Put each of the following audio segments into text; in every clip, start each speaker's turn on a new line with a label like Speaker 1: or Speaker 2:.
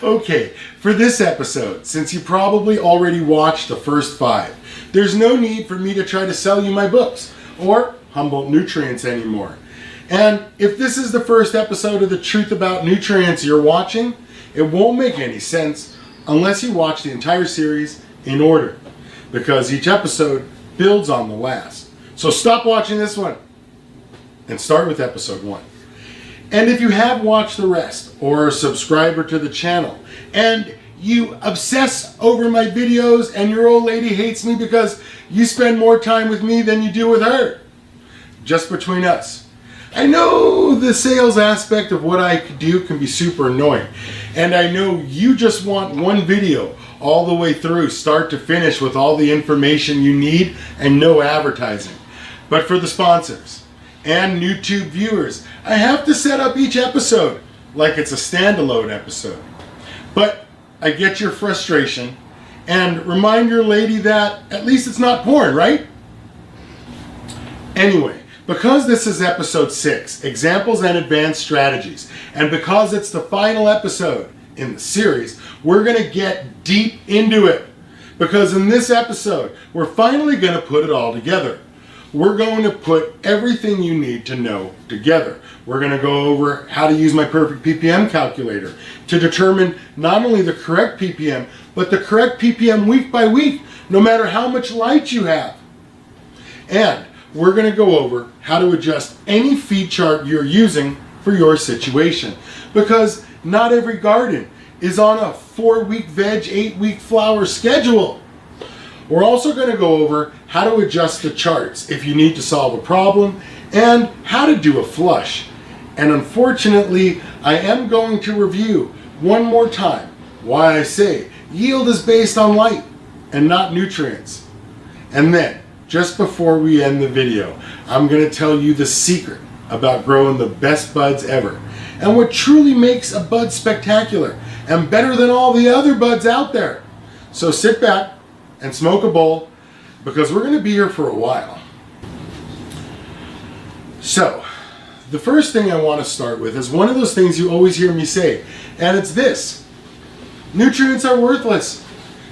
Speaker 1: Okay, for this episode, since you probably already watched the first 5, there's no need for me to try to sell you my books or Humboldt Nutrients anymore. And if this is the first episode of The Truth About Nutrients you're watching, it won't make any sense unless you watch the entire series in order, because each episode builds on the last. So stop watching this one and start with episode 1. And if you have watched the rest or are a subscriber to the channel and you obsess over my videos and your old lady hates me because you spend more time with me than you do with her, just between us, I know the sales aspect of what I do can be super annoying, and I know you just want one video all the way through, start to finish, with all the information you need and no advertising. But for the sponsors and YouTube viewers, I have to set up each episode like it's a standalone episode. But I get your frustration, and remind your lady that at least it's not porn, right? Anyway, because this is episode 6, Examples and Advanced Strategies, and because it's the final episode in the series, we're going to get deep into it. Because in this episode, we're finally going to put it all together. We're going to put everything you need to know together. We're going to go over how to use my perfect ppm calculator to determine not only the correct ppm, but the correct ppm week by week, no matter how much light you have. And we're going to go over how to adjust any feed chart you're using for your situation, because not every garden is on a 4-week veg, 8-week flower schedule. We're also going to go over how to adjust the charts if you need to solve a problem, and how to do a flush. And unfortunately, I am going to review one more time why I say yield is based on light and not nutrients. And then, just before we end the video, I'm going to tell you the secret about growing the best buds ever, and what truly makes a bud spectacular and better than all the other buds out there. So sit back and smoke a bowl, because we're going to be here for a while. So, the first thing I want to start with is one of those things you always hear me say, and it's this: nutrients are worthless.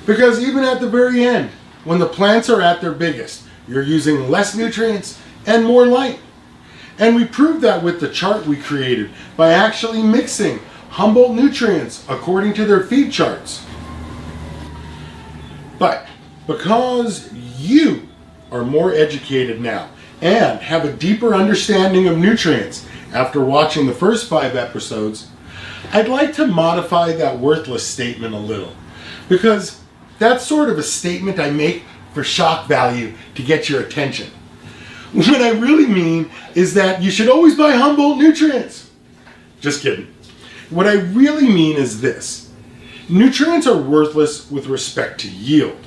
Speaker 1: Because even at the very end, when the plants are at their biggest, you're using less nutrients and more light. And we proved that with the chart we created by actually mixing Humboldt nutrients according to their feed charts. But because you are more educated now and have a deeper understanding of nutrients after watching the first 5 episodes, I'd like to modify that worthless statement a little, because that's sort of a statement I make for shock value to get your attention. What I really mean is that you should always buy Humboldt nutrients. Just kidding. What I really mean is this: nutrients are worthless with respect to yield.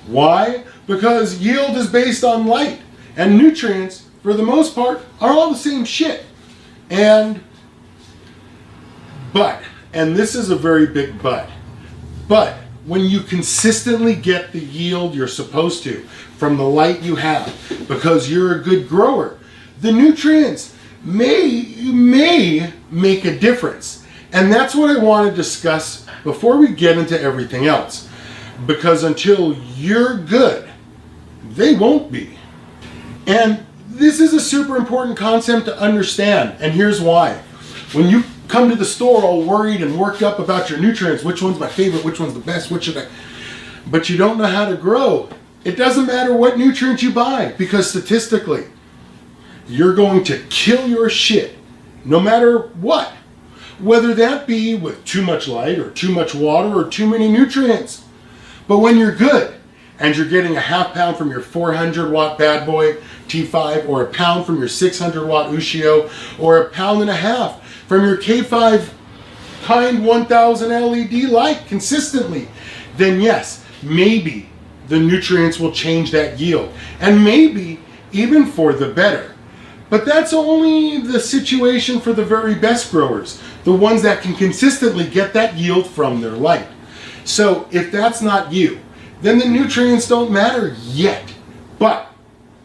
Speaker 1: Why? Because yield is based on light, and nutrients, for the most part, are all the same shit. And this is a very big but when you consistently get the yield you're supposed to from the light you have, because you're a good grower, the nutrients may make a difference. And that's what I want to discuss before we get into everything else. Because until you're good, they won't be. And this is a super important concept to understand, and here's why. When you come to the store all worried and worked up about your nutrients, which one's my favorite, which one's the best, but you don't know how to grow, it doesn't matter what nutrients you buy, because statistically, you're going to kill your shit no matter what. Whether that be with too much light or too much water or too many nutrients. But when you're good and you're getting a half pound from your 400 watt bad boy T5, or a pound from your 600 watt Ushio, or a pound and a half from your K5 Kind 1000 LED light consistently, then yes, maybe the nutrients will change that yield, and maybe even for the better. But that's only the situation for the very best growers, the ones that can consistently get that yield from their light. So if that's not you, then the nutrients don't matter yet. But,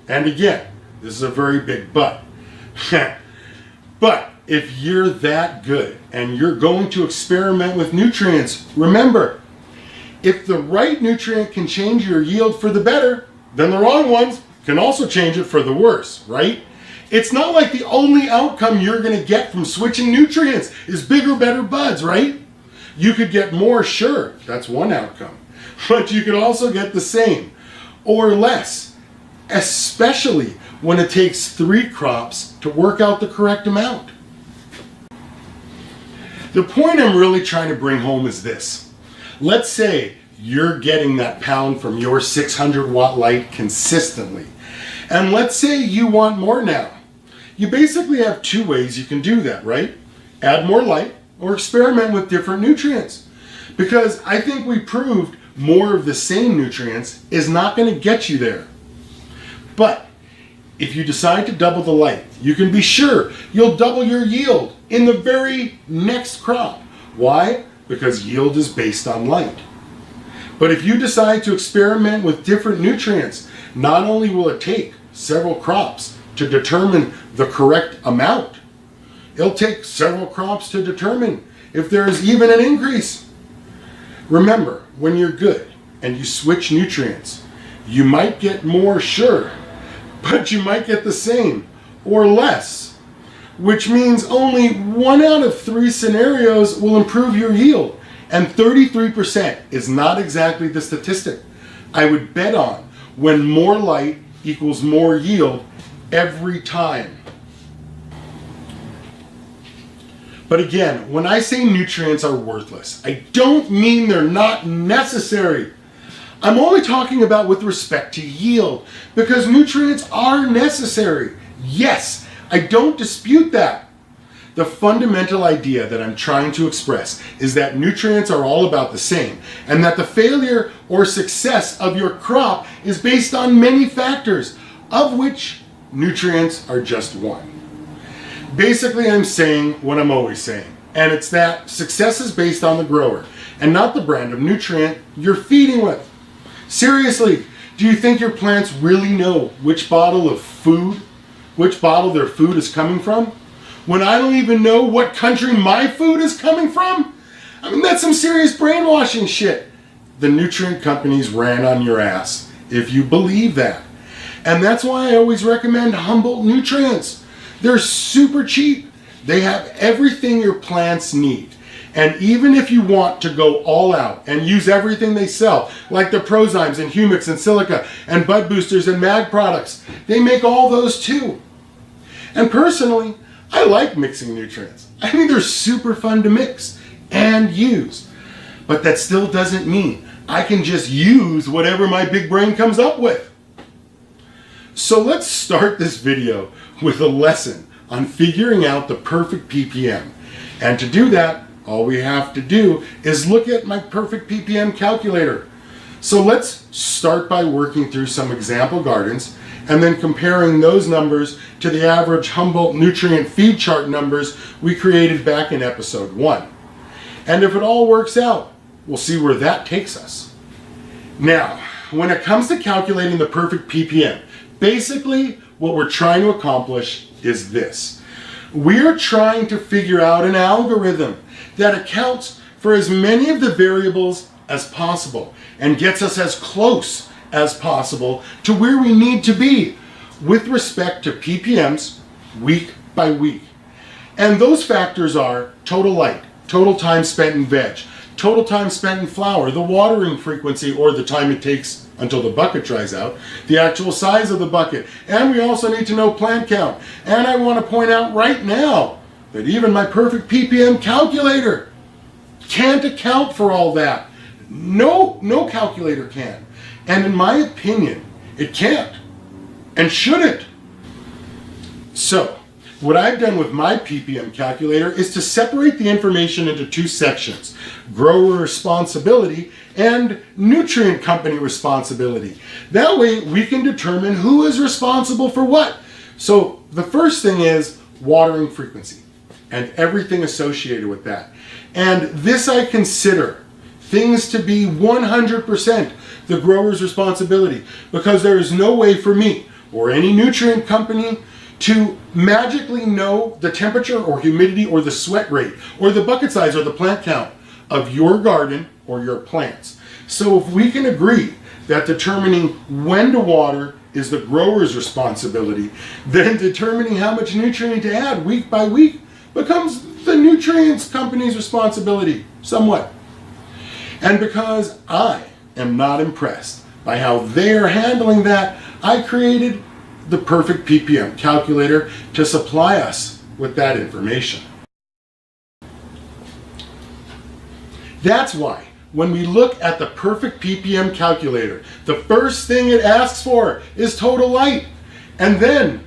Speaker 1: and again, this is a very big but, but if you're that good and you're going to experiment with nutrients, remember, if the right nutrient can change your yield for the better, then the wrong ones can also change it for the worse, right? It's not like the only outcome you're going to get from switching nutrients is bigger, better buds, right? You could get more, sure, that's one outcome. But you could also get the same or less, especially when it takes 3 crops to work out the correct amount. The point I'm really trying to bring home is this. Let's say you're getting that pound from your 600 watt light consistently. And let's say you want more now. You basically have 2 ways you can do that, right? Add more light or experiment with different nutrients. Because I think we proved more of the same nutrients is not going to get you there. But if you decide to double the light, you can be sure you'll double your yield in the very next crop. Why? Because yield is based on light. But if you decide to experiment with different nutrients, not only will it take several crops to determine the correct amount, it'll take several crops to determine if there is even an increase. Remember, when you're good and you switch nutrients, you might get more, sure, but you might get the same or less, which means only 1 out of 3 scenarios will improve your yield, and 33% is not exactly the statistic I would bet on when more light equals more yield every time. But again, when I say nutrients are worthless, I don't mean they're not necessary. I'm only talking about with respect to yield, because nutrients are necessary. Yes, I don't dispute that. The fundamental idea that I'm trying to express is that nutrients are all about the same, and that the failure or success of your crop is based on many factors, of which nutrients are just one. Basically, I'm saying what I'm always saying, and it's that success is based on the grower and not the brand of nutrient you're feeding with. Seriously, do you think your plants really know which bottle their food is coming from? When I don't even know what country my food is coming from? I mean, that's some serious brainwashing shit. The nutrient companies ran on your ass, if you believe that. And that's why I always recommend Humboldt Nutrients. They're super cheap. They have everything your plants need. And even if you want to go all out and use everything they sell, like the Prozymes and Humics and Silica and Bud Boosters and Mag products, they make all those too. And personally, I like mixing nutrients. I think they're super fun to mix and use. But that still doesn't mean I can just use whatever my big brain comes up with. So let's start this video with a lesson on figuring out the perfect ppm. And to do that, all we have to do is look at my perfect ppm calculator. So let's start by working through some example gardens and then comparing those numbers to the average Humboldt nutrient feed chart numbers we created back in episode 1. And if it all works out, we'll see where that takes us. Now, when it comes to calculating the perfect ppm, basically what we're trying to accomplish is this. We're trying to figure out an algorithm that accounts for as many of the variables as possible and gets us as close as possible to where we need to be with respect to ppms week by week. And those factors are total light, total time spent in veg, total time spent in flower, the watering frequency or the time it takes until the bucket dries out, the actual size of the bucket, and we also need to know plant count. And I want to point out right now that even my perfect ppm calculator can't account for all that. No calculator can. And in my opinion, it can't and shouldn't. So, what I've done with my ppm calculator is to separate the information into 2 sections: grower responsibility and nutrient company responsibility. That way we can determine who is responsible for what. So the first thing is watering frequency and everything associated with that. And this I consider things to be 100% the grower's responsibility, because there is no way for me or any nutrient company to magically know the temperature or humidity or the sweat rate or the bucket size or the plant count of your garden or your plants. So if we can agree that determining when to water is the grower's responsibility, then determining how much nutrient to add week by week becomes the nutrients company's responsibility, somewhat. And because I am not impressed by how they're handling that, I created the perfect ppm calculator to supply us with that information. That's why when we look at the perfect ppm calculator, the first thing it asks for is total light, and then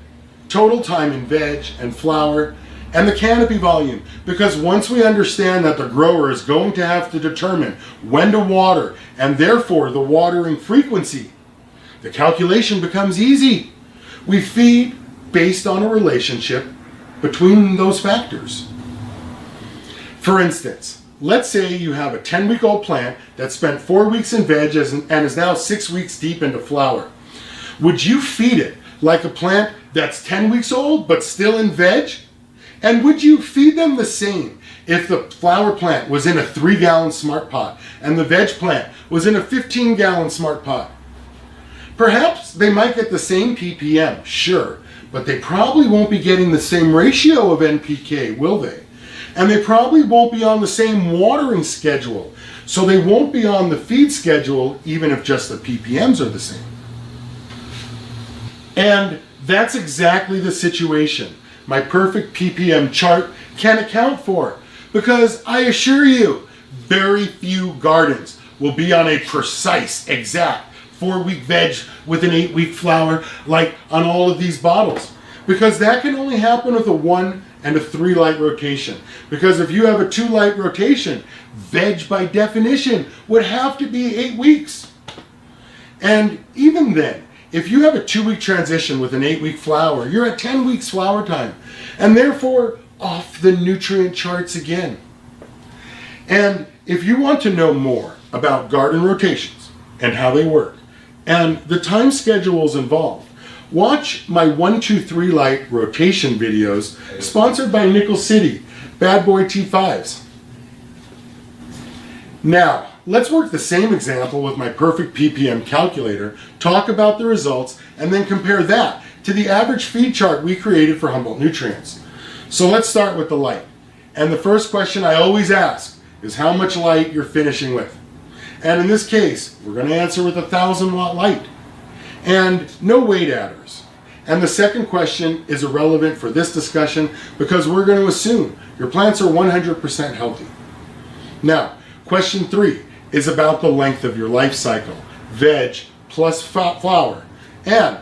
Speaker 1: total time in veg and flower, and the canopy volume. Because once we understand that the grower is going to have to determine when to water, and therefore the watering frequency, the calculation becomes easy. We feed based on a relationship between those factors. For instance, let's say you have a 10-week-old plant that spent 4 weeks in veg and is now 6 weeks deep into flower. Would you feed it like a plant that's 10 weeks old but still in veg? And would you feed them the same if the flower plant was in a 3-gallon smart pot and the veg plant was in a 15-gallon smart pot? Perhaps they might get the same ppm, sure, but they probably won't be getting the same ratio of NPK, will they? And they probably won't be on the same watering schedule, so they won't be on the feed schedule even if just the ppms are the same. And that's exactly the situation my perfect ppm chart can account for, because I assure you, very few gardens will be on a precise, exact 4-week veg with an 8-week flower like on all of these bottles, because that can only happen with a 1 and a 3 light rotation. Because if you have a 2 light rotation, veg by definition would have to be 8 weeks. And even then, if you have a 2-week transition with an 8-week flower, you're at 10 weeks flower time, and therefore off the nutrient charts again. And if you want to know more about garden rotations and how they work and the time schedules involved, watch my 1, 2, 3 light rotation videos sponsored by Nickel City, Bad Boy T5s. Now, let's work the same example with my perfect ppm calculator, talk about the results, and then compare that to the average feed chart we created for Humboldt Nutrients. So let's start with the light. And the first question I always ask is how much light you're finishing with. And in this case, we're going to answer with 1,000 watt light and no weight adders. And the second question is irrelevant for this discussion because we're going to assume your plants are 100% healthy. Now, question 3 is about the length of your life cycle, veg plus flower, and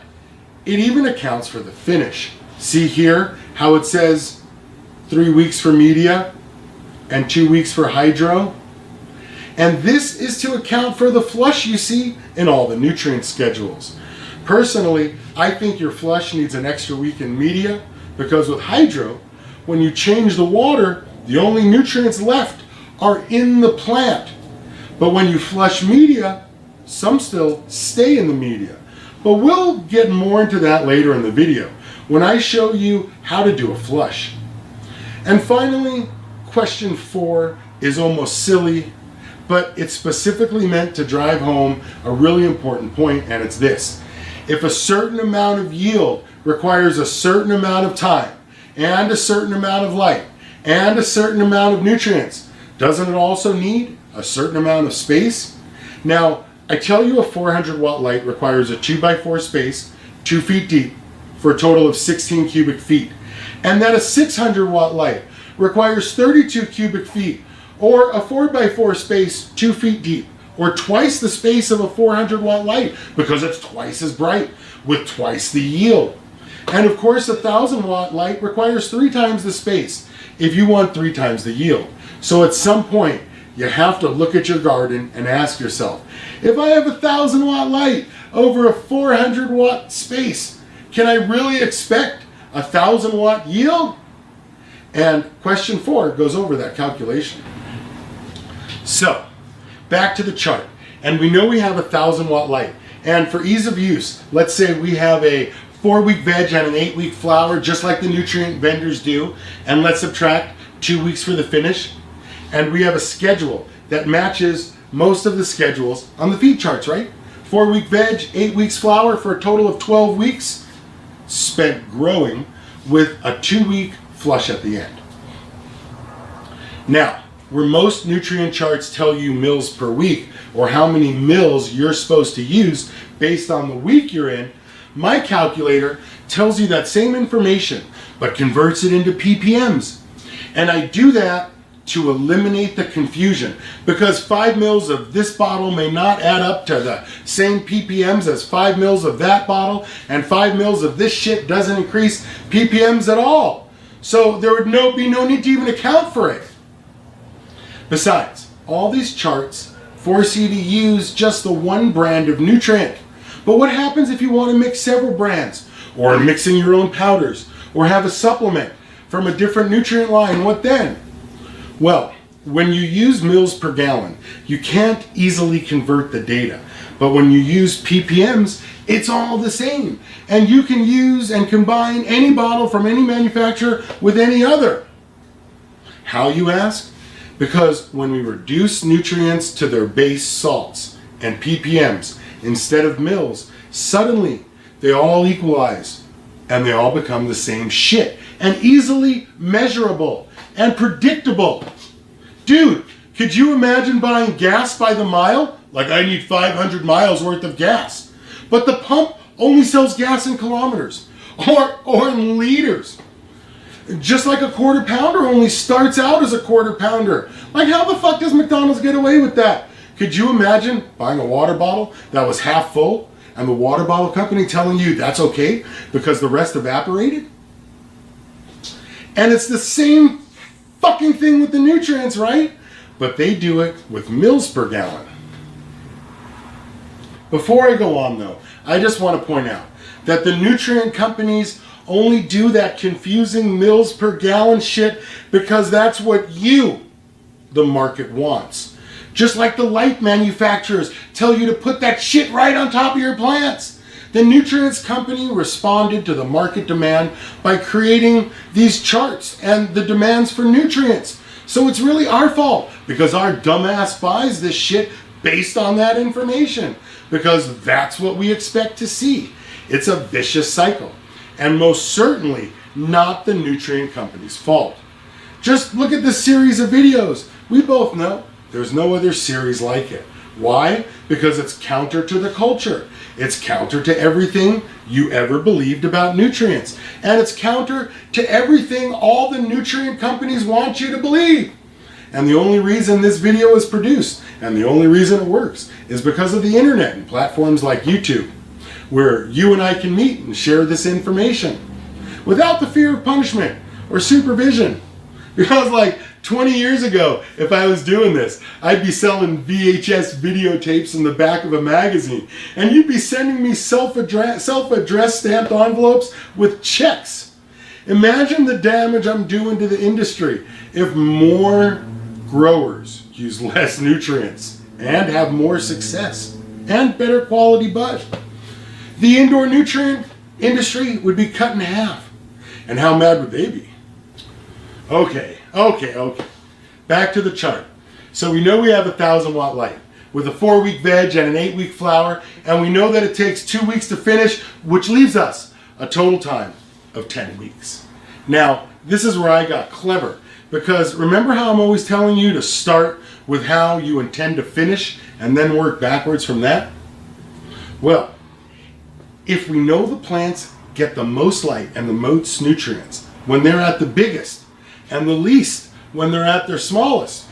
Speaker 1: it even accounts for the finish. See here how it says 3 weeks for media and 2 weeks for hydro? And this is to account for the flush you see in all the nutrient schedules. Personally, I think your flush needs an extra week in media because with hydro, when you change the water, the only nutrients left are in the plant. But when you flush media, some still stay in the media. But we'll get more into that later in the video when I show you how to do a flush. And finally, question 4 is almost silly, but it's specifically meant to drive home a really important point, and it's this. If a certain amount of yield requires a certain amount of time and a certain amount of light and a certain amount of nutrients, doesn't it also need a certain amount of space? Now, I tell you a 400 watt light requires a 2x4 space, 2 feet deep, for a total of 16 cubic feet. And that a 600 watt light requires 32 cubic feet, or a 4x4 space 2 feet deep, or twice the space of a 400 watt light because it's twice as bright with twice the yield. And of course, a 1,000 watt light requires 3 times the space if you want 3 times the yield. So at some point, you have to look at your garden and ask yourself, if I have a 1,000 watt light over a 400 watt space, can I really expect a 1,000 watt yield? And question 4 goes over that calculation. So, back to the chart. And we know we have a 1,000 watt light. And for ease of use, let's say we have a 4-week veg and an 8-week flower, just like the nutrient vendors do, and let's subtract 2 weeks for the finish. And we have a schedule that matches most of the schedules on the feed charts, right? 4-week veg, 8 weeks flower for a total of 12 weeks spent growing with a 2-week flush at the end. Now, where most nutrient charts tell you mils per week or how many mils you're supposed to use based on the week you're in, my calculator tells you that same information but converts it into ppms. And I do that to eliminate the confusion, because 5 mils of this bottle may not add up to the same ppms as 5 mils of that bottle, and 5 mils of this shit doesn't increase ppms at all. So there would be no need to even account for it. Besides, all these charts force you to use just the one brand of nutrient. But what happens if you want to mix several brands, or mixing your own powders, or have a supplement from a different nutrient line? What then? Well, when you use mils per gallon, you can't easily convert the data. But when you use ppms, it's all the same. And you can use and combine any bottle from any manufacturer with any other. How, you ask? Because when we reduce nutrients to their base salts and ppms instead of mils, suddenly they all equalize and they all become the same shit and easily measurable and predictable. Dude, could you imagine buying gas by the mile? Like, I need 500 miles worth of gas. But the pump only sells gas in kilometers or in liters. Just like a quarter pounder only starts out as a quarter pounder. Like, how the fuck does McDonald's get away with that? Could you imagine buying a water bottle that was half full and the water bottle company telling you that's okay because the rest evaporated? And it's the same fucking thing with the nutrients, right? But they do it with mils per gallon. Before I go on though, I just want to point out that the nutrient companies only do that confusing mils per gallon shit because that's what you, the market, wants. Just like the light manufacturers tell you to put that shit right on top of your plants. The nutrients company responded to the market demand by creating these charts and the demands for nutrients. So it's really our fault because our dumbass buys this shit based on that information, because that's what we expect to see. It's a vicious cycle, and most certainly not the nutrient company's fault. Just look at this series of videos. We both know there's no other series like it. Why? Because it's counter to the culture. It's counter to everything you ever believed about nutrients. And it's counter to everything all the nutrient companies want you to believe. And the only reason this video is produced, and the only reason it works, is because of the internet and platforms like YouTube, where you and I can meet and share this information without the fear of punishment or supervision. Because like 20 years ago, if I was doing this, I'd be selling VHS videotapes in the back of a magazine, and you'd be sending me self-addressed stamped envelopes with checks. Imagine the damage I'm doing to the industry if more growers use less nutrients and have more success and better quality bud. The indoor nutrient industry would be cut in half. And how mad would they be? Okay. Back to the chart. So we know we have a 1,000-watt light with a 4-week veg and an 8-week flower, and we know that it takes 2 weeks to finish, which leaves us a total time of 10 weeks. Now, this is where I got clever, because remember how I'm always telling you to start with how you intend to finish and then work backwards from that? Well, if we know the plants get the most light and the most nutrients when they're at the biggest, and the least when they're at their smallest,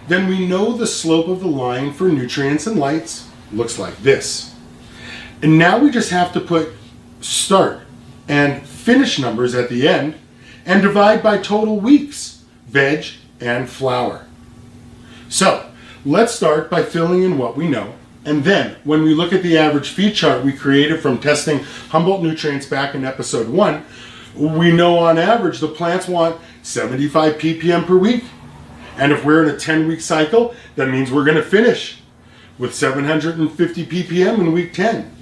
Speaker 1: then we know the slope of the line for nutrients and lights looks like this. And now we just have to put start and finish numbers at the end and divide by total weeks, veg and flower. So let's start by filling in what we know, and then when we look at the average feed chart we created from testing Humboldt nutrients back in episode 1, we know on average the plants want 75 ppm per week. And if we're in a 10-week cycle, that means we're going to finish with 750 ppm in week 10.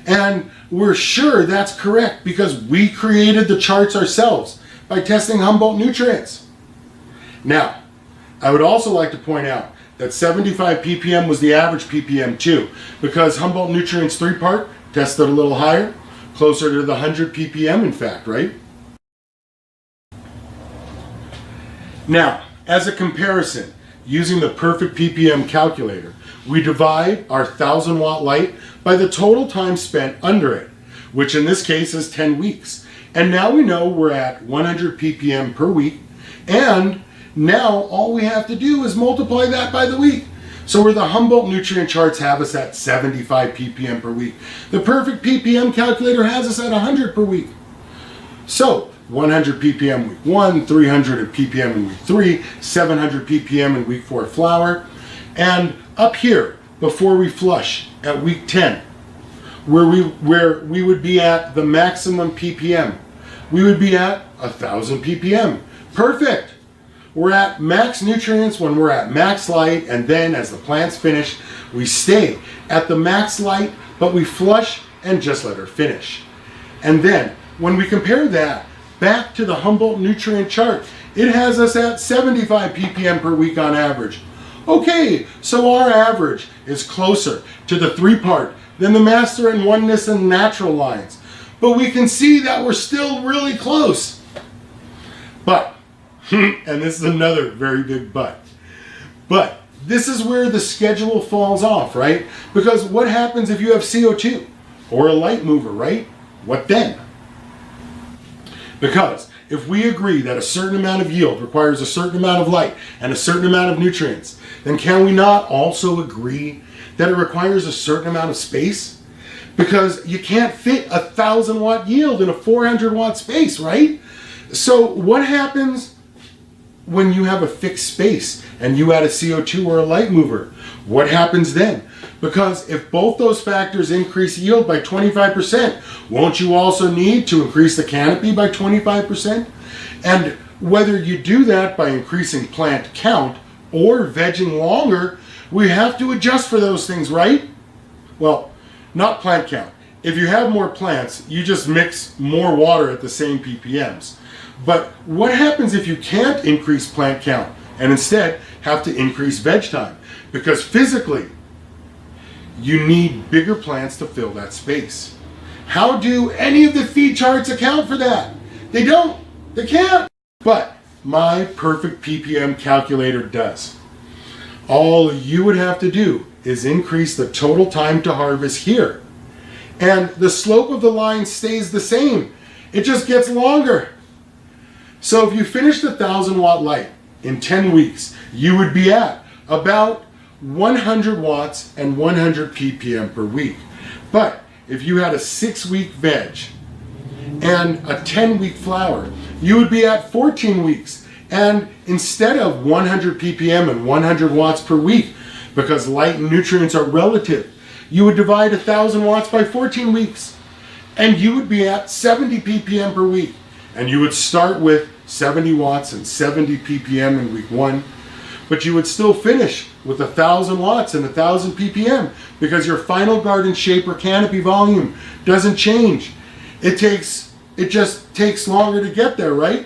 Speaker 1: And we're sure that's correct because we created the charts ourselves by testing Humboldt nutrients. Now, I would also like to point out that 75 ppm was the average ppm too, because Humboldt nutrients 3-part tested a little higher, closer to the 100 ppm in fact, right? Now, as a comparison, using the perfect ppm calculator, we divide our 1000 watt light by the total time spent under it, which in this case is 10 weeks. And now we know we're at 100 ppm per week, and now all we have to do is multiply that by the week. So where the Humboldt nutrient charts have us at 75 ppm per week, the perfect ppm calculator has us at 100 per week. So 100 ppm week 1, 300 ppm in week 3, 700 ppm in week 4 flower, and up here before we flush at week 10, where we would be at the maximum ppm, we would be at 1000 ppm. Perfect. We're at max nutrients when we're at max light, and then as the plant's finish, we stay at the max light, but we flush and just let her finish. And then when we compare that back to the Humboldt nutrient chart, it has us at 75 ppm per week on average. Okay, so our average is closer to the 3-part than the master and oneness and natural lines. But we can see that we're still really close. But, and this is another very big but this is where the schedule falls off, right? Because what happens if you have CO2 or a light mover, right? What then? Because if we agree that a certain amount of yield requires a certain amount of light and a certain amount of nutrients, then can we not also agree that it requires a certain amount of space? Because you can't fit 1000 watt yield in a 400 watt space, right? So what happens when you have a fixed space and you add a CO2 or a light mover? What happens then? Because if both those factors increase yield by 25%, won't you also need to increase the canopy by 25%? And whether you do that by increasing plant count or vegging longer, we have to adjust for those things, right? Well, not plant count. If you have more plants, you just mix more water at the same ppms. But what happens if you can't increase plant count and instead have to increase veg time? Because physically, you need bigger plants to fill that space. How do any of the feed charts account for that? They don't. They can't. But my perfect ppm calculator does. All you would have to do is increase the total time to harvest here. And the slope of the line stays the same. It just gets longer. So if you finished 1000 watt light in 10 weeks, you would be at about 100 watts and 100 ppm per week. But if you had a 6-week veg and a 10-week flower, you would be at 14 weeks. And instead of 100 ppm and 100 watts per week, because light and nutrients are relative, you would divide 1000 watts by 14 weeks. And you would be at 70 ppm per week. And you would start with 70 watts and 70 ppm in week 1, but you would still finish with 1000 watts and 1000 ppm because your final garden shape or canopy volume doesn't change. It just takes longer to get there, right?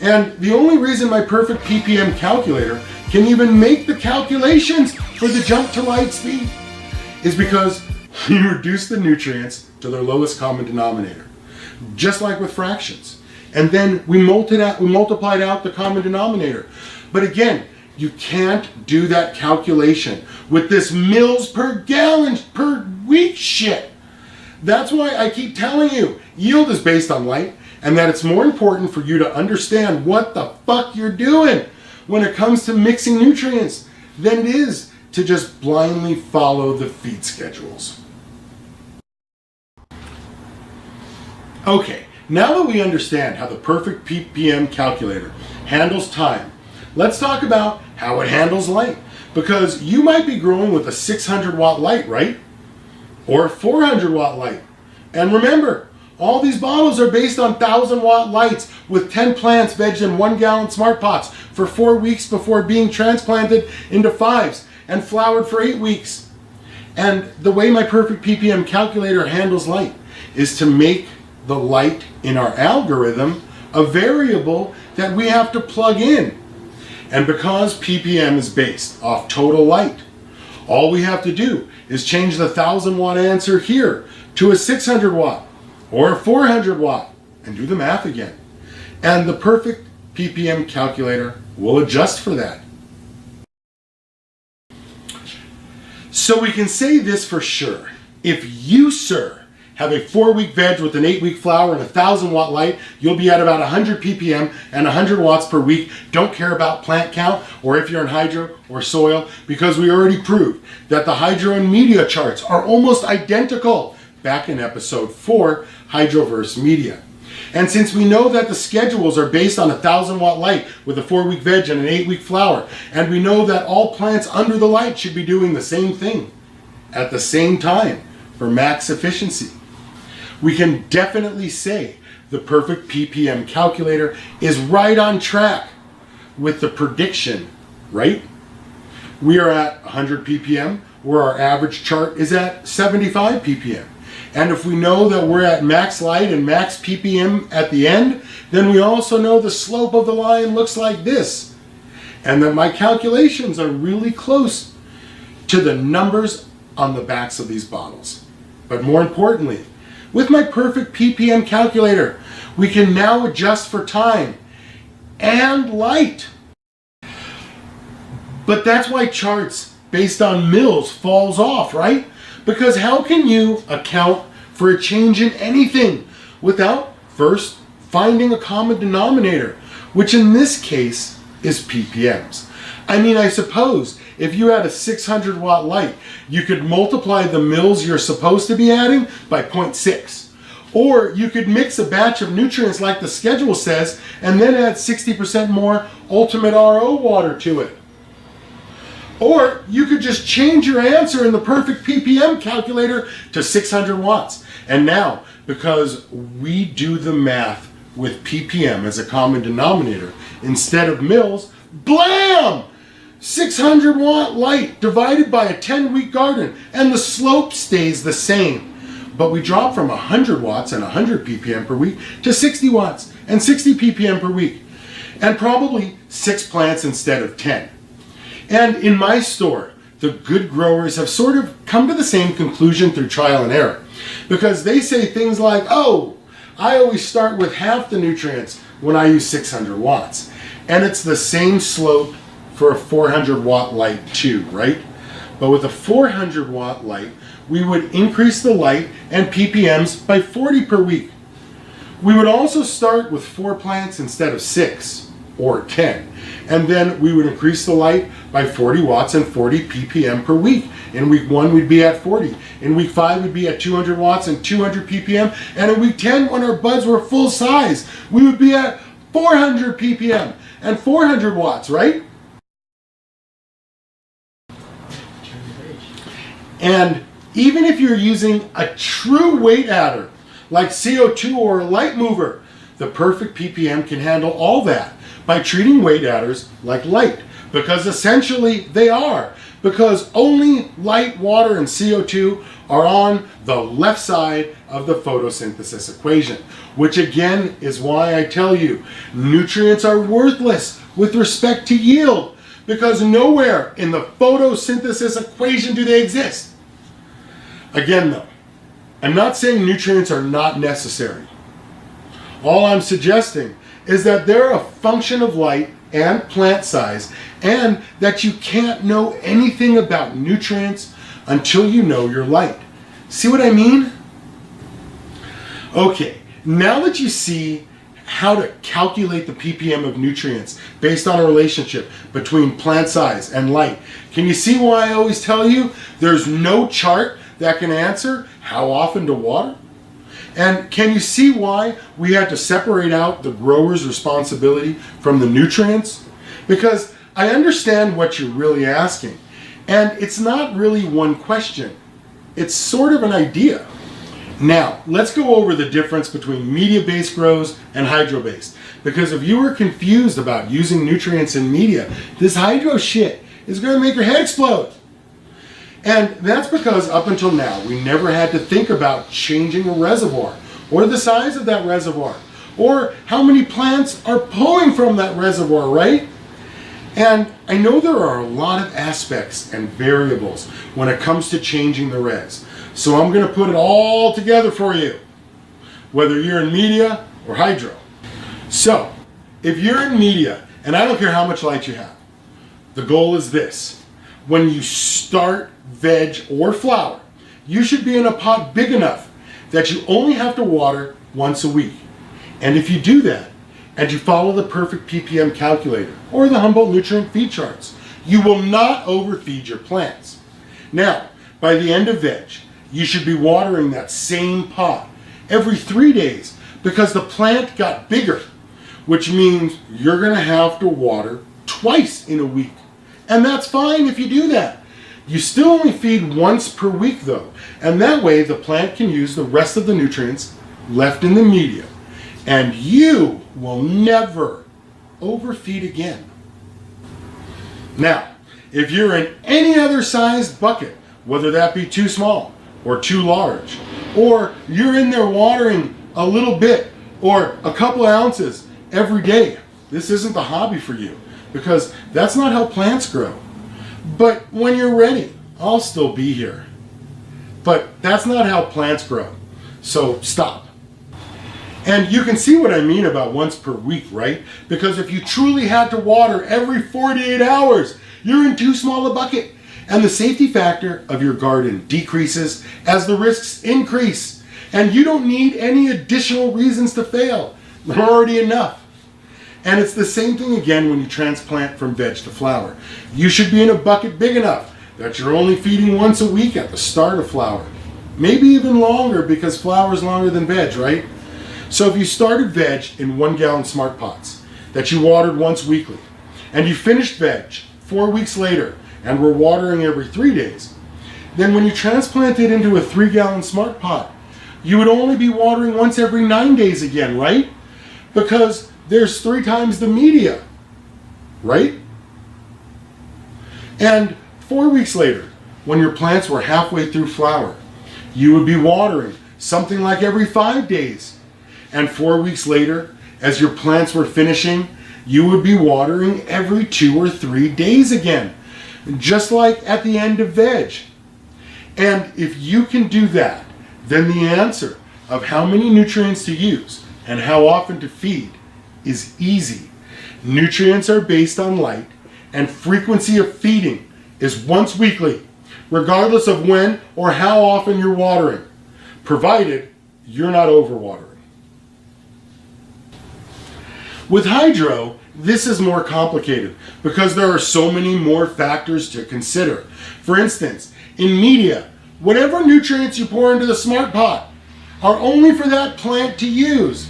Speaker 1: And the only reason my perfect ppm calculator can even make the calculations for the jump to light speed is because we reduce the nutrients to their lowest common denominator, just like with fractions. And then we multiplied out the common denominator. But again, you can't do that calculation with this mils per gallon per week shit. That's why I keep telling you, yield is based on light, and that it's more important for you to understand what the fuck you're doing when it comes to mixing nutrients than it is to just blindly follow the feed schedules. Okay. Now that we understand how the perfect ppm calculator handles time, let's talk about how it handles light. Because you might be growing with a 600 watt light, right? Or a 400 watt light. And remember, all these bottles are based on 1000 watt lights with 10 plants vegged in 1 gallon smart pots for 4 weeks before being transplanted into 5s and flowered for 8 weeks. And the way my perfect ppm calculator handles light is to make the light in our algorithm a variable that we have to plug in. And because ppm is based off total light, all we have to do is change the 1,000-watt answer here to a 600 watt or a 400 watt and do the math again. And the perfect ppm calculator will adjust for that. So we can say this for sure. If you, sir, have a 4-week veg with an 8-week flower and a 1,000-watt light, you'll be at about 100 ppm and 100 watts per week. Don't care about plant count or if you're in hydro or soil, because we already proved that the hydro and media charts are almost identical back in episode 4, Hydro versus Media. And since we know that the schedules are based on a 1,000-watt light with a 4-week veg and an 8-week flower, and we know that all plants under the light should be doing the same thing at the same time for max efficiency, we can definitely say the perfect ppm calculator is right on track with the prediction, right? We are at 100 ppm, where our average chart is at 75 ppm. And if we know that we're at max light and max ppm at the end, then we also know the slope of the line looks like this. And that my calculations are really close to the numbers on the backs of these bottles. But more importantly, with my perfect ppm calculator, we can now adjust for time and light. But that's why charts based on mils falls off, right? Because how can you account for a change in anything without first finding a common denominator, which in this case is ppms? I mean, I suppose if you had a 600-watt light, you could multiply the mils you're supposed to be adding by 0.6. Or you could mix a batch of nutrients like the schedule says and then add 60% more ultimate RO water to it. Or you could just change your answer in the perfect ppm calculator to 600 watts. And now, because we do the math with ppm as a common denominator instead of mils, blam! 600-watt light divided by a 10-week garden, and the slope stays the same. But we drop from 100 watts and 100 ppm per week to 60 watts and 60 ppm per week. And probably 6 plants instead of 10. And in my store, the good growers have sort of come to the same conclusion through trial and error. Because they say things like, oh, I always start with half the nutrients when I use 600 watts. And it's the same slope for a 400-watt light too, right? But with a 400-watt light, we would increase the light and ppms by 40 per week. We would also start with 4 plants instead of 6 or 10. And then we would increase the light by 40 watts and 40 ppm per week. In week 1, we'd be at 40. In week 5, we'd be at 200 watts and 200 ppm. And in week 10, when our buds were full size, we would be at 400 ppm and 400 watts, right? And even if you're using a true weight adder, like CO2 or a light mover, the perfect ppm can handle all that by treating weight adders like light, because essentially they are, because only light, water, and CO2 are on the left side of the photosynthesis equation, which again is why I tell you, nutrients are worthless with respect to yield, because nowhere in the photosynthesis equation do they exist. Again though, I'm not saying nutrients are not necessary. All I'm suggesting is that they're a function of light and plant size, and that you can't know anything about nutrients until you know your light. See what I mean? Okay, now that you see how to calculate the ppm of nutrients based on a relationship between plant size and light, can you see why I always tell you there's no chart that can answer how often to water? And can you see why we had to separate out the grower's responsibility from the nutrients? Because I understand what you're really asking, and it's not really one question. It's sort of an idea. Now, let's go over the difference between media-based grows and hydro-based. Because if you were confused about using nutrients in media, this hydro shit is going to make your head explode. And that's because up until now, we never had to think about changing a reservoir, or the size of that reservoir, or how many plants are pulling from that reservoir, right? And I know there are a lot of aspects and variables when it comes to changing the res. So I'm going to put it all together for you, whether you're in media or hydro. So if you're in media, and I don't care how much light you have, the goal is this. When you start veg or flower, you should be in a pot big enough that you only have to water once a week. And if you do that, and you follow the perfect ppm calculator or the Humboldt nutrient feed charts, you will not overfeed your plants. Now, by the end of veg, you should be watering that same pot every 3 days because the plant got bigger, which means you're going to have to water twice in a week. And that's fine if you do that. You still only feed once per week though, and that way the plant can use the rest of the nutrients left in the media, and you will never overfeed again. Now, if you're in any other sized bucket, whether that be too small or too large, or you're in there watering a little bit or a couple of ounces every day, this isn't the hobby for you because that's not how plants grow. But when you're ready, I'll still be here. But that's not how plants grow. So stop. And you can see what I mean about once per week, right? Because if you truly had to water every 48 hours, you're in too small a bucket. And the safety factor of your garden decreases as the risks increase. And you don't need any additional reasons to fail. There are already enough. And it's the same thing again when you transplant from veg to flower. You should be in a bucket big enough that you're only feeding once a week at the start of flower. Maybe even longer because flower is longer than veg, right? So if you started veg in 1 gallon smart pots that you watered once weekly, and you finished veg 4 weeks later and were watering every 3 days, then when you transplant it into a 3 gallon smart pot, you would only be watering once every 9 days again, right? Because there's 3 times the media, right? And 4 weeks later, when your plants were halfway through flower, you would be watering something like every 5 days. And 4 weeks later, as your plants were finishing, you would be watering every 2 or 3 days again, just like at the end of veg. And if you can do that, then the answer of how many nutrients to use and how often to feed is easy. Nutrients are based on light, and frequency of feeding is once weekly, regardless of when or how often you're watering, provided you're not overwatering. With hydro, this is more complicated because there are so many more factors to consider. For instance, in media, whatever nutrients you pour into the smart pot are only for that plant to use.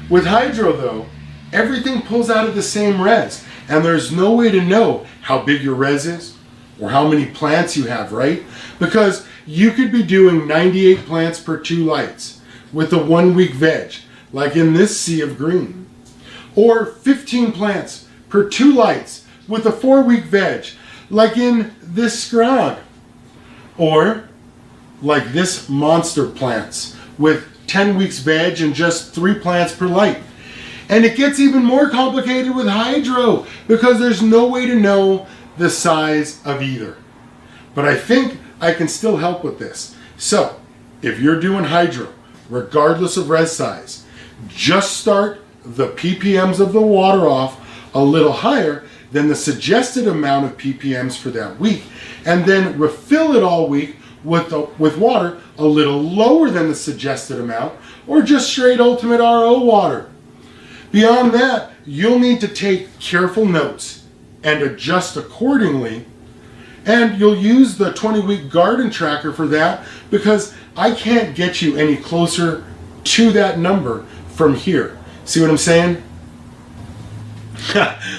Speaker 1: With hydro though, everything pulls out of the same res, and there's no way to know how big your res is or how many plants you have, right? Because you could be doing 98 plants per 2 lights with a 1 week veg, like in this sea of green. Or 15 plants per 2 lights with a 4 week veg, like in this scrog. Or like this monster plants with 10 weeks veg and just 3 plants per light. And it gets even more complicated with hydro because there's no way to know the size of either. But I think I can still help with this. So if you're doing hydro, regardless of res size, just start the ppms of the water off a little higher than the suggested amount of ppms for that week, and then refill it all week with water a little lower than the suggested amount, or just straight ultimate RO water. Beyond that, you'll need to take careful notes and adjust accordingly, and you'll use the 20-week garden tracker for that because I can't get you any closer to that number from here. See what I'm saying?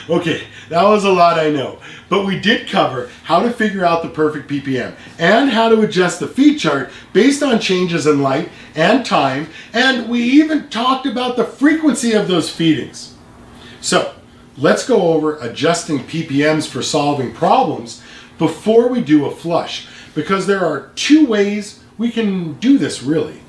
Speaker 1: Okay, that was a lot, I know. But we did cover how to figure out the perfect ppm and how to adjust the feed chart based on changes in light and time, and we even talked about the frequency of those feedings. So let's go over adjusting ppms for solving problems before we do a flush, because there are two ways we can do this really.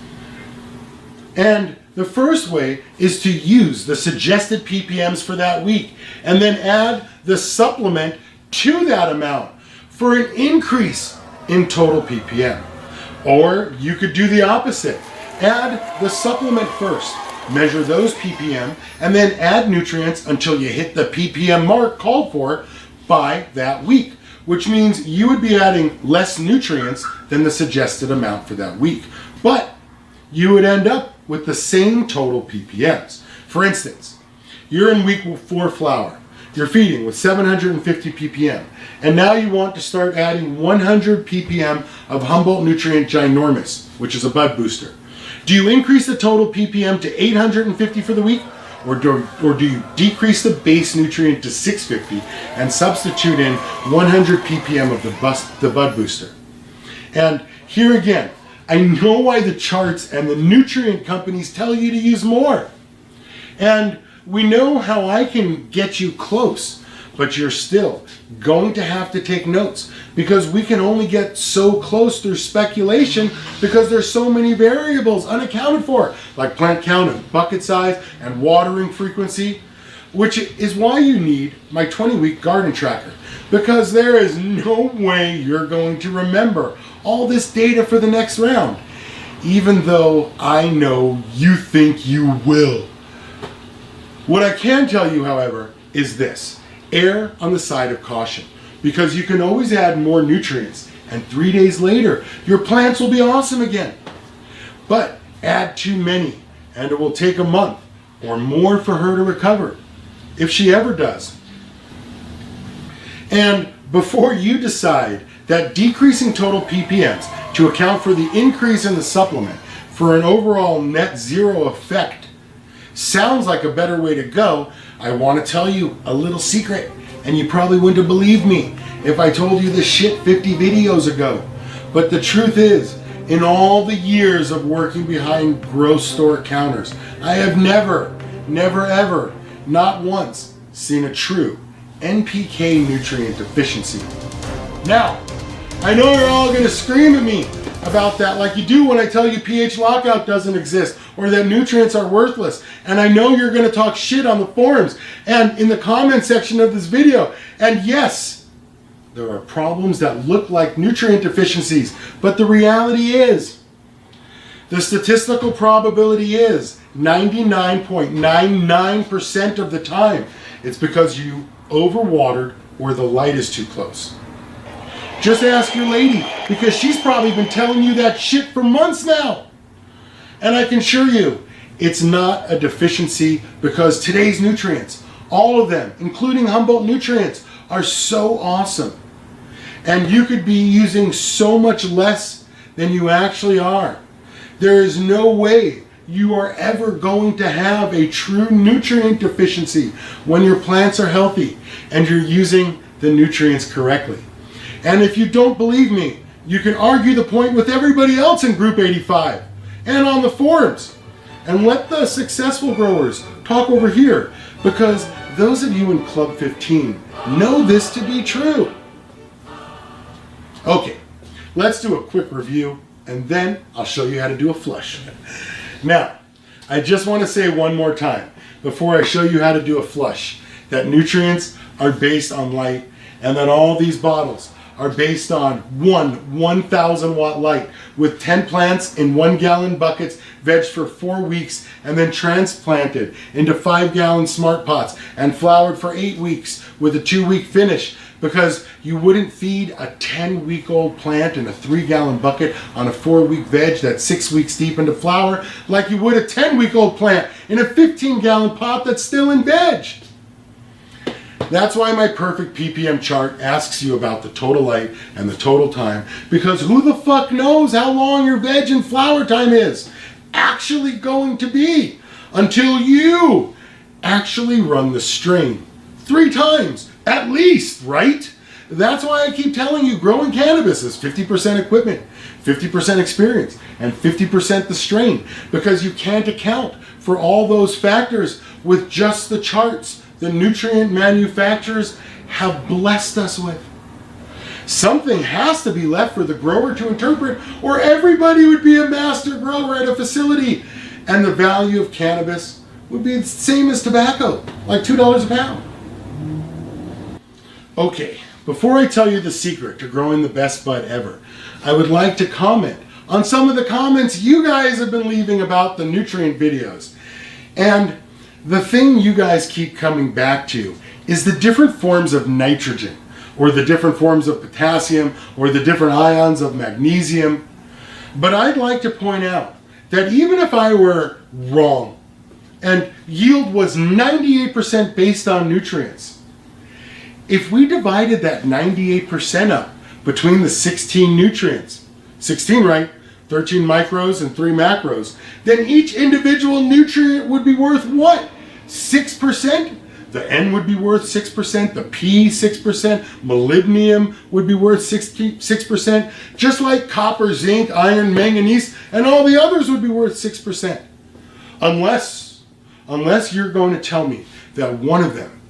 Speaker 1: And the first way is to use the suggested ppms for that week and then add the supplement to that amount for an increase in total ppm. Or you could do the opposite. Add the supplement first, measure those ppm, and then add nutrients until you hit the ppm mark called for by that week, which means you would be adding less nutrients than the suggested amount for that week. But you would end up with the same total ppms. For instance, you're in week 4 flower. You're feeding with 750 ppm, and now you want to start adding 100 ppm of Humboldt Nutrient Ginormous, which is a bud booster. Do you increase the total ppm to 850 for the week, or do you decrease the base nutrient to 650 and substitute in 100 ppm of the bud booster? And here again, I know why the charts and the nutrient companies tell you to use more. And we know how I can get you close, but you're still going to have to take notes because we can only get so close through speculation because there's so many variables unaccounted for, like plant count and bucket size and watering frequency, which is why you need my 20-week garden tracker, because there is no way you're going to remember all this data for the next round, even though I know you think you will. What I can tell you, however, is this: err on the side of caution, because you can always add more nutrients, and 3 days later, your plants will be awesome again. But add too many, and it will take a month or more for her to recover, if she ever does. And before you decide that decreasing total ppms to account for the increase in the supplement for an overall net zero effect sounds like a better way to go, I want to tell you a little secret, and you probably wouldn't have believed me if I told you this shit 50 videos ago. But the truth is, in all the years of working behind grocery store counters, I have never ever, not once, seen a true NPK nutrient deficiency. Now, I know you're all going to scream at me about that like you do when I tell you pH lockout doesn't exist or that nutrients are worthless. And I know you're going to talk shit on the forums and in the comment section of this video. And yes, there are problems that look like nutrient deficiencies, but the reality is, the statistical probability is 99.99% of the time it's because you overwatered or the light is too close. Just ask your lady, because she's probably been telling you that shit for months now. And I can assure you, it's not a deficiency, because today's nutrients, all of them, including Humboldt nutrients, are so awesome. And you could be using so much less than you actually are. There is no way you are ever going to have a true nutrient deficiency when your plants are healthy and you're using the nutrients correctly. And if you don't believe me, you can argue the point with everybody else in Group 85 and on the forums. And let the successful growers talk over here, because those of you in Club 15 know this to be true. Okay, let's do a quick review, and then I'll show you how to do a flush. Now, I just want to say one more time before I show you how to do a flush that nutrients are based on light, and that all these bottles are based on one 1,000 watt light with 10 plants in 1 gallon buckets, vegged for 4 weeks, and then transplanted into 5 gallon smart pots and flowered for 8 weeks with a 2-week finish, because you wouldn't feed a 10-week-old plant in a 3 gallon bucket on a 4-week veg that's 6 weeks deep into flower like you would a 10-week-old plant in a 15 gallon pot that's still in veg. That's why my perfect ppm chart asks you about the total light and the total time, because who the fuck knows how long your veg and flower time is actually going to be until you actually run the strain 3 times at least, right? That's why I keep telling you growing cannabis is 50% equipment, 50% experience, and 50% the strain, because you can't account for all those factors with just the charts the nutrient manufacturers have blessed us with. Something has to be left for the grower to interpret, or everybody would be a master grower at a facility, and the value of cannabis would be the same as tobacco, like $2 a pound. Okay, before I tell you the secret to growing the best bud ever, I would like to comment on some of the comments you guys have been leaving about the nutrient videos. And the thing you guys keep coming back to is the different forms of nitrogen, or the different forms of potassium, or the different ions of magnesium. But I'd like to point out that even if I were wrong, and yield was 98% based on nutrients, if we divided that 98% up between the 16 nutrients, 16, right? 13 micros and 3 macros, then each individual nutrient would be worth what? 6%? The N would be worth 6%, the P 6%, molybdenum would be worth 6%, just like copper, zinc, iron, manganese, and all the others would be worth 6%. Unless you're going to tell me that one of them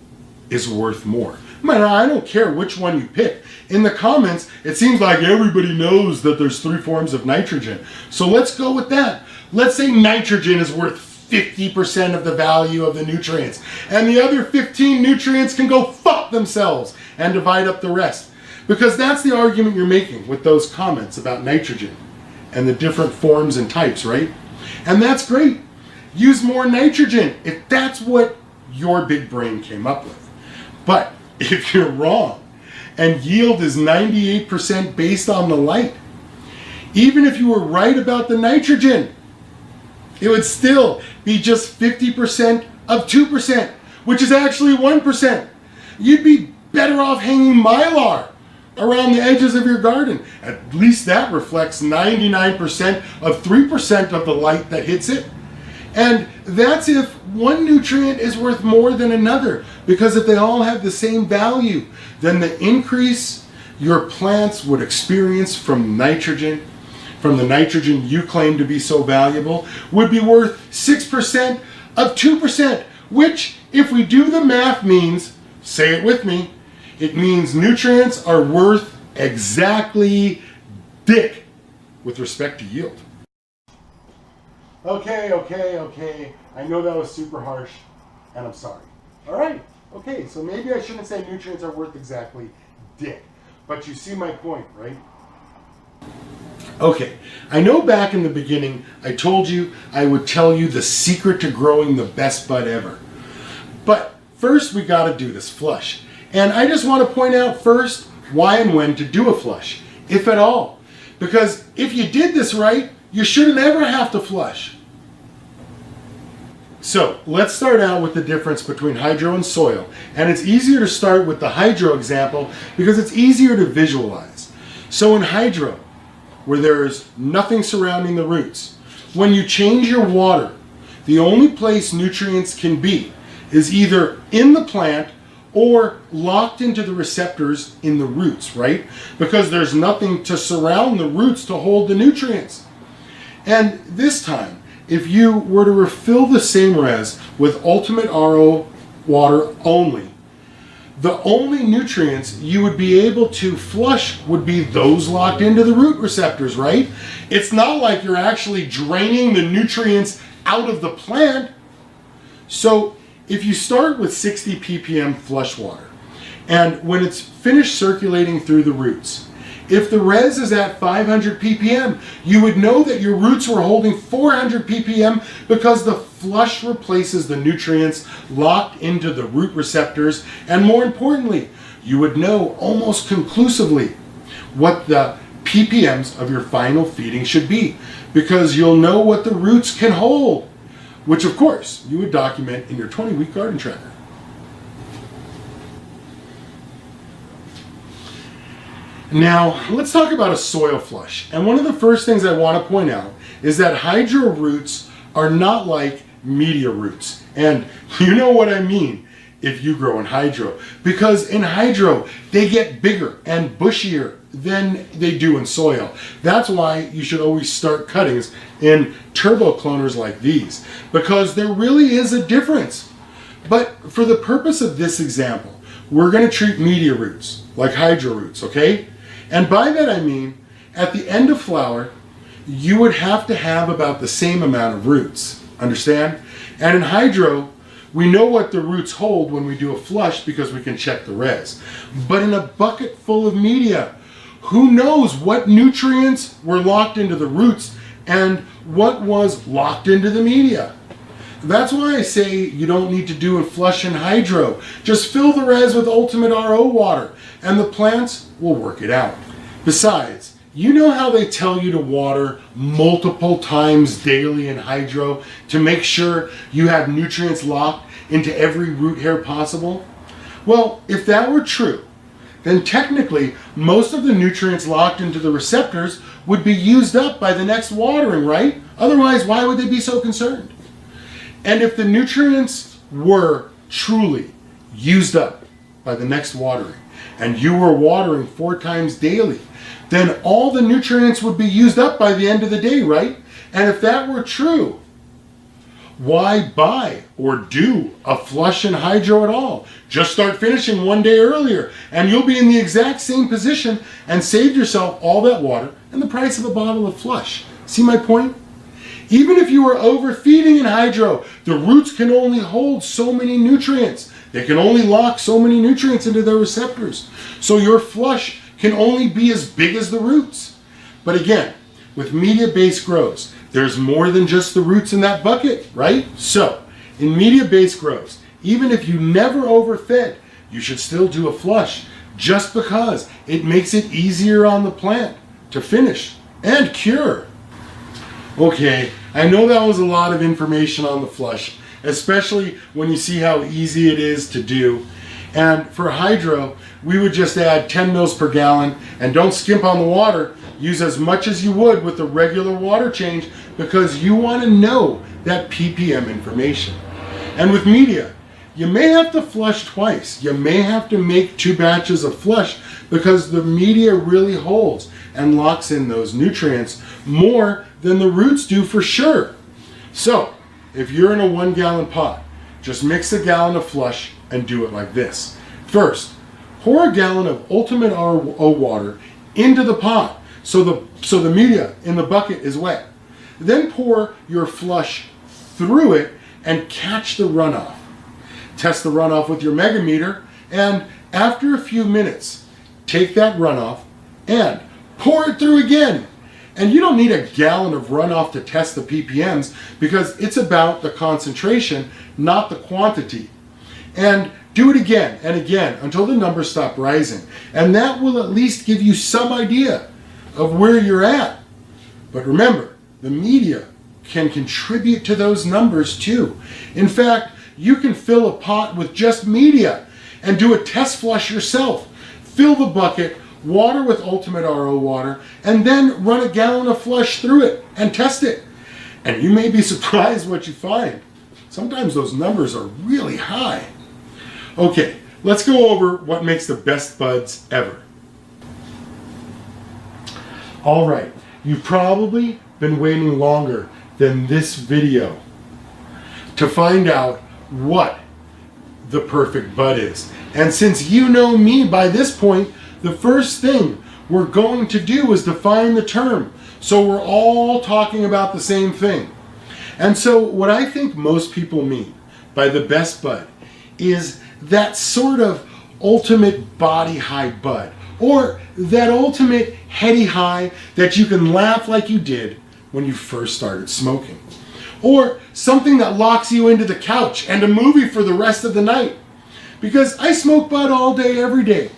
Speaker 1: is worth more. Man, I don't care which one you pick. In the comments, it seems like everybody knows that there's 3 forms of nitrogen. So let's go with that. Let's say nitrogen is worth 50% of the value of the nutrients, and the other 15 nutrients can go fuck themselves, and divide up the rest. Because that's the argument you're making with those comments about nitrogen and the different forms and types, right? And that's great. Use more nitrogen if that's what your big brain came up with. But if you're wrong, and yield is 98% based on the light, even if you were right about the nitrogen, it would still be just 50% of 2%, which is actually 1%. You'd be better off hanging mylar around the edges of your garden. At least that reflects 99% of 3% of the light that hits it. And that's if one nutrient is worth more than another, because if they all have the same value, then the increase your plants would experience from nitrogen, from the nitrogen you claim to be so valuable, would be worth 6% of 2%, which, if we do the math, means, say it with me, it means nutrients are worth exactly dick with respect to yield. Okay. I know that was super harsh, and I'm sorry. All right. Okay, so maybe I shouldn't say nutrients are worth exactly dick. But you see my point, right? Okay, I know back in the beginning I told you I would tell you the secret to growing the best bud ever. But first we got to do this flush. And I just want to point out first why and when to do a flush, if at all. Because if you did this right, you shouldn't ever have to flush. So let's start out with the difference between hydro and soil. And it's easier to start with the hydro example because it's easier to visualize. So in hydro, where there's nothing surrounding the roots, when you change your water, the only place nutrients can be is either in the plant or locked into the receptors in the roots, right? Because there's nothing to surround the roots to hold the nutrients. And this time, if you were to refill the same res with ultimate RO water only, the only nutrients you would be able to flush would be those locked into the root receptors, right? It's not like you're actually draining the nutrients out of the plant. So if you start with 60 ppm flush water, and when it's finished circulating through the roots, if the res is at 500 ppm, you would know that your roots were holding 400 ppm because the flush replaces the nutrients locked into the root receptors, and more importantly, you would know almost conclusively what the ppms of your final feeding should be, because you'll know what the roots can hold, which of course you would document in your 20-week garden tracker. Now, let's talk about a soil flush. And one of the first things I want to point out is that hydro roots are not like media roots. And you know what I mean if you grow in hydro. Because in hydro, they get bigger and bushier than they do in soil. That's why you should always start cuttings in turbo cloners like these, because there really is a difference. But for the purpose of this example, we're going to treat media roots like hydro roots, okay? And by that I mean, at the end of flower, you would have to have about the same amount of roots. Understand? And in hydro, we know what the roots hold when we do a flush because we can check the res. But in a bucket full of media, who knows what nutrients were locked into the roots and what was locked into the media? That's why I say you don't need to do a flush in hydro. Just fill the res with ultimate RO water and the plants will work it out. Besides, you know how they tell you to water multiple times daily in hydro to make sure you have nutrients locked into every root hair possible? Well, if that were true, then technically most of the nutrients locked into the receptors would be used up by the next watering, right? Otherwise, why would they be so concerned? And if the nutrients were truly used up by the next watering, and you were watering 4 times daily, then all the nutrients would be used up by the end of the day, right? And if that were true, why buy or do a flush in hydro at all? Just start finishing 1 day earlier and you'll be in the exact same position and saved yourself all that water and the price of a bottle of flush. See my point? Even if you are overfeeding in hydro, the roots can only hold so many nutrients. They can only lock so many nutrients into their receptors. So your flush can only be as big as the roots. But again, with media-based grows, there's more than just the roots in that bucket, right? So, in media-based grows, even if you never overfed, you should still do a flush just because it makes it easier on the plant to finish and cure. Okay, I know that was a lot of information on the flush, especially when you see how easy it is to do. And for hydro, we would just add 10 mils per gallon and don't skimp on the water. Use as much as you would with the regular water change because you want to know that ppm information. And with media, you may have to flush twice. You may have to make 2 batches of flush because the media really holds and locks in those nutrients more than the roots do for sure. So, if you're in a 1 gallon pot, just mix a gallon of flush and do it like this. First, pour a gallon of ultimate RO water into the pot so the media in the bucket is wet. Then pour your flush through it and catch the runoff. Test the runoff with your megameter, and after a few minutes, take that runoff and pour it through again. And you don't need a gallon of runoff to test the ppms because it's about the concentration, not the quantity. And do it again and again until the numbers stop rising. And that will at least give you some idea of where you're at. But remember, the media can contribute to those numbers too. In fact, you can fill a pot with just media and do a test flush yourself. Fill the bucket, water with ultimate RO water, and then run a gallon of flush through it and test it. And you may be surprised what you find. Sometimes those numbers are really high. Okay, let's go over what makes the best buds ever. All right, you've probably been waiting longer than this video to find out what the perfect bud is. And since you know me by this point, the first thing we're going to do is define the term. So we're all talking about the same thing. And so what I think most people mean by the best bud is that sort of ultimate body high bud, or that ultimate heady high that you can laugh like you did when you first started smoking, or something that locks you into the couch and a movie for the rest of the night. Because I smoke bud all day, every day,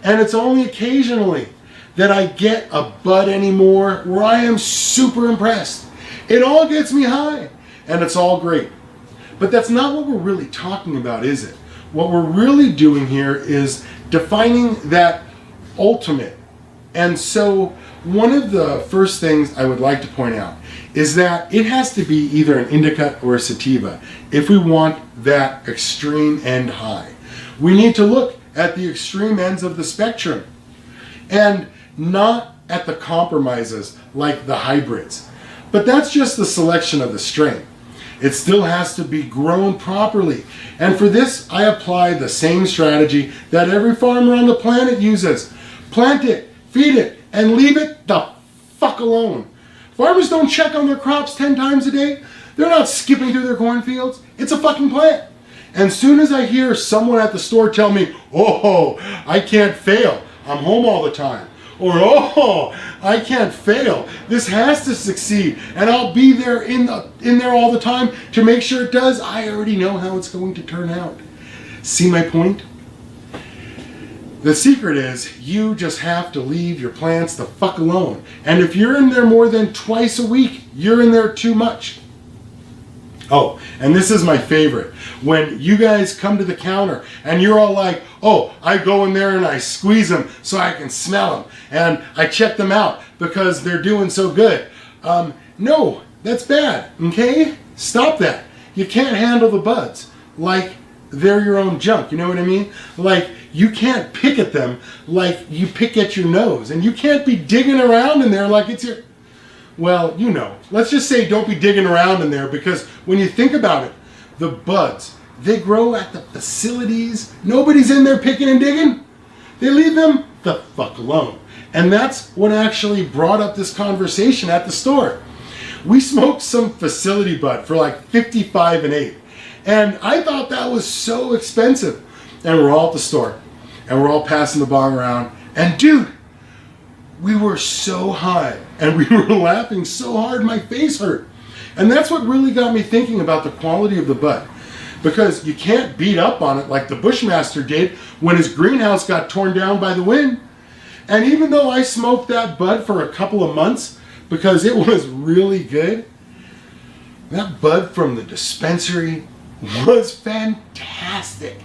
Speaker 1: and it's only occasionally that I get a bud anymore where I am super impressed. It all gets me high, and it's all great. But that's not what we're really talking about, is it? What we're really doing here is defining that ultimate. And so one of the first things I would like to point out is that it has to be either an indica or a sativa if we want that extreme end high. We need to look at the extreme ends of the spectrum and not at the compromises like the hybrids. But that's just the selection of the strain. It still has to be grown properly. And for this, I apply the same strategy that every farmer on the planet uses. Plant it feed it, and leave it the fuck alone. Farmers don't check on their crops 10 times a day. They're not skipping through their cornfields. It's a fucking plant. And soon as I hear someone at the store tell me, oh, I can't fail, I'm home all the time. Or, oh, I can't fail, this has to succeed, and I'll be there in there all the time to make sure it does, I already know how it's going to turn out. See my point? The secret is you just have to leave your plants the fuck alone. And if you're in there more than twice a week, you're in there too much. Oh, and this is my favorite. When you guys come to the counter and you're all like, oh, I go in there and I squeeze them so I can smell them. And I check them out because they're doing so good. No, that's bad, okay? Stop that. You can't handle the buds like they're your own junk, you know what I mean? Like, you can't pick at them like you pick at your nose. And you can't be digging around in there like it's your... Well, you know, let's just say don't be digging around in there, because when you think about it, the buds, they grow at the facilities. Nobody's in there picking and digging. They leave them the fuck alone. And that's what actually brought up this conversation at the store. We smoked some facility bud for like 55 and 8. And I thought that was so expensive. And we're all at the store. And we're all passing the bong around. And dude, we were so high and we were laughing so hard my face hurt. And that's what really got me thinking about the quality of the bud. Because you can't beat up on it like the Bushmaster did when his greenhouse got torn down by the wind. And even though I smoked that bud for a couple of months because it was really good, that bud from the dispensary was fantastic.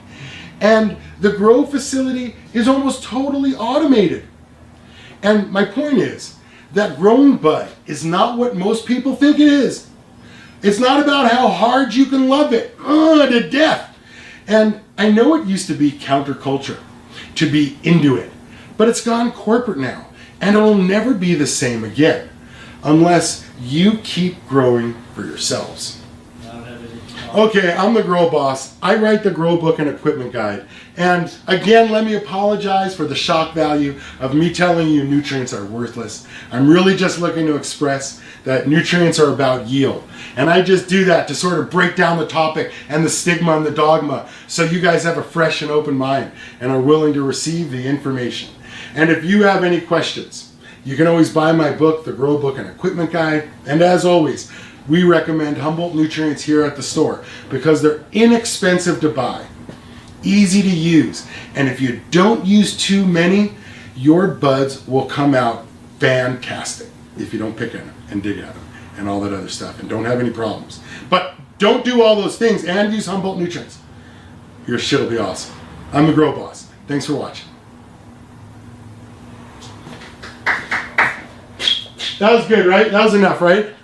Speaker 1: And the grow facility is almost totally automated. And my point is that growing bud is not what most people think it is. It's not about how hard you can love it to death. And I know it used to be counterculture, to be into it, but it's gone corporate now, and it'll never be the same again unless you keep growing for yourselves. Okay, I'm the Grow Boss. I write the Grow Book and Equipment Guide. And again, let me apologize for the shock value of me telling you nutrients are worthless. I'm really just looking to express that nutrients are about yield. And I just do that to sort of break down the topic and the stigma and the dogma so you guys have a fresh and open mind and are willing to receive the information. And if you have any questions, you can always buy my book, The Grow Book and Equipment Guide. And as always, we recommend Humboldt Nutrients here at the store because they're inexpensive to buy, easy to use, and if you don't use too many, your buds will come out fantastic if you don't pick at them and dig at them and all that other stuff and don't have any problems. But don't do all those things and use Humboldt Nutrients. Your shit will be awesome. I'm the Grow Boss. Thanks for watching. That was good, right? That was enough, right?